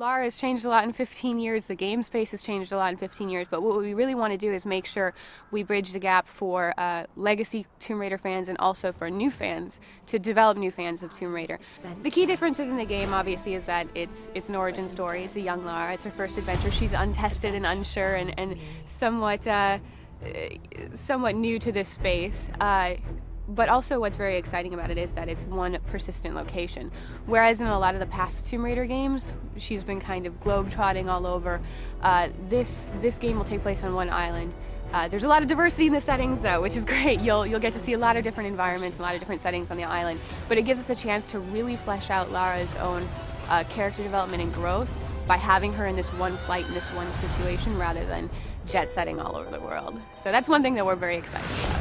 Lara has changed a lot in 15 years, the game space has changed a lot in 15 years, but what we really want to do is make sure we bridge the gap for legacy Tomb Raider fans and also for new fans, to develop new fans of Tomb Raider. The key differences in the game, obviously, is that it's an origin story. It's a young Lara, it's her first adventure. She's untested and unsure and somewhat new to this space. But also what's very exciting about it is that it's one persistent location. Whereas in a lot of the past Tomb Raider games, she's been kind of globe-trotting all over. This game will take place on one island. There's a lot of diversity in the settings though, which is great. You'll get to see a lot of different environments, a lot of different settings on the island. But it gives us a chance to really flesh out Lara's own character development and growth by having her in this one plight, in this one situation, rather than jet-setting all over the world. So that's one thing that we're very excited about.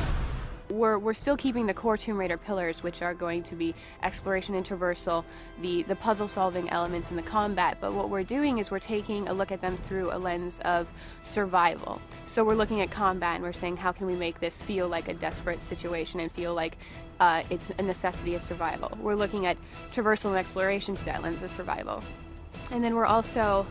We're still keeping the core Tomb Raider pillars, which are going to be exploration and traversal, the puzzle-solving elements, and the combat, but what we're doing is we're taking a look at them through a lens of survival. So we're looking at combat and we're saying, how can we make this feel like a desperate situation and feel like it's a necessity of survival? We're looking at traversal and exploration through that lens of survival. And then we're also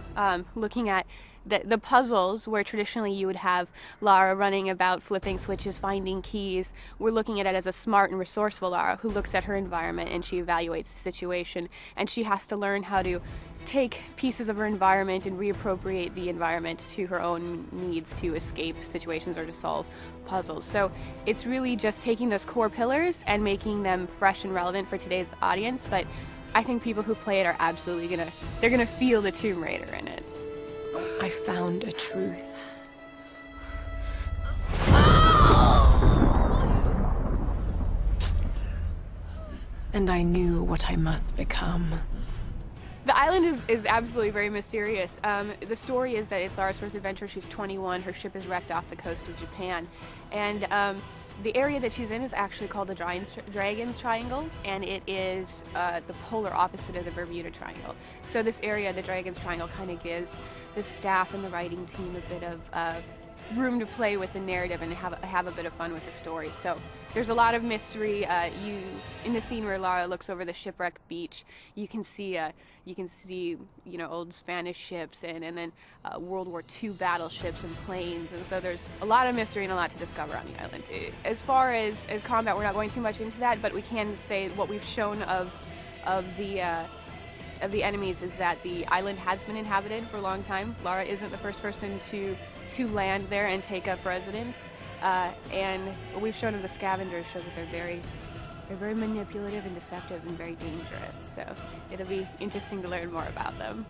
looking at the puzzles, where traditionally you would have Lara running about, flipping switches, finding keys. We're looking at it as a smart and resourceful Lara who looks at her environment and she evaluates the situation, and she has to learn how to take pieces of her environment and reappropriate the environment to her own needs to escape situations or to solve puzzles. So it's really just taking those core pillars and making them fresh and relevant for today's audience, but I think people who play it are absolutely they're gonna feel the Tomb Raider in it. I found a truth. And I knew what I must become. The island is absolutely very mysterious. The story is that it's Lara's first adventure. She's 21, her ship is wrecked off the coast of Japan, and the area that she's in is actually called the Dragon's Triangle, and it is the polar opposite of the Bermuda Triangle. So this area, the Dragon's Triangle, kind of gives the staff and the writing team a bit of room to play with the narrative and have a bit of fun with the story. So there's a lot of mystery. In the scene where Lara looks over the shipwreck beach, you can see old Spanish ships and then World War II battleships and planes, and so there's a lot of mystery and a lot to discover on the island. As far as combat, we're not going too much into that, but we can say what we've shown of the enemies is that the island has been inhabited for a long time. Lara isn't the first person to land there and take up residence, and what we've shown of the scavengers show that they're very manipulative and deceptive and very dangerous, so it'll be interesting to learn more about them.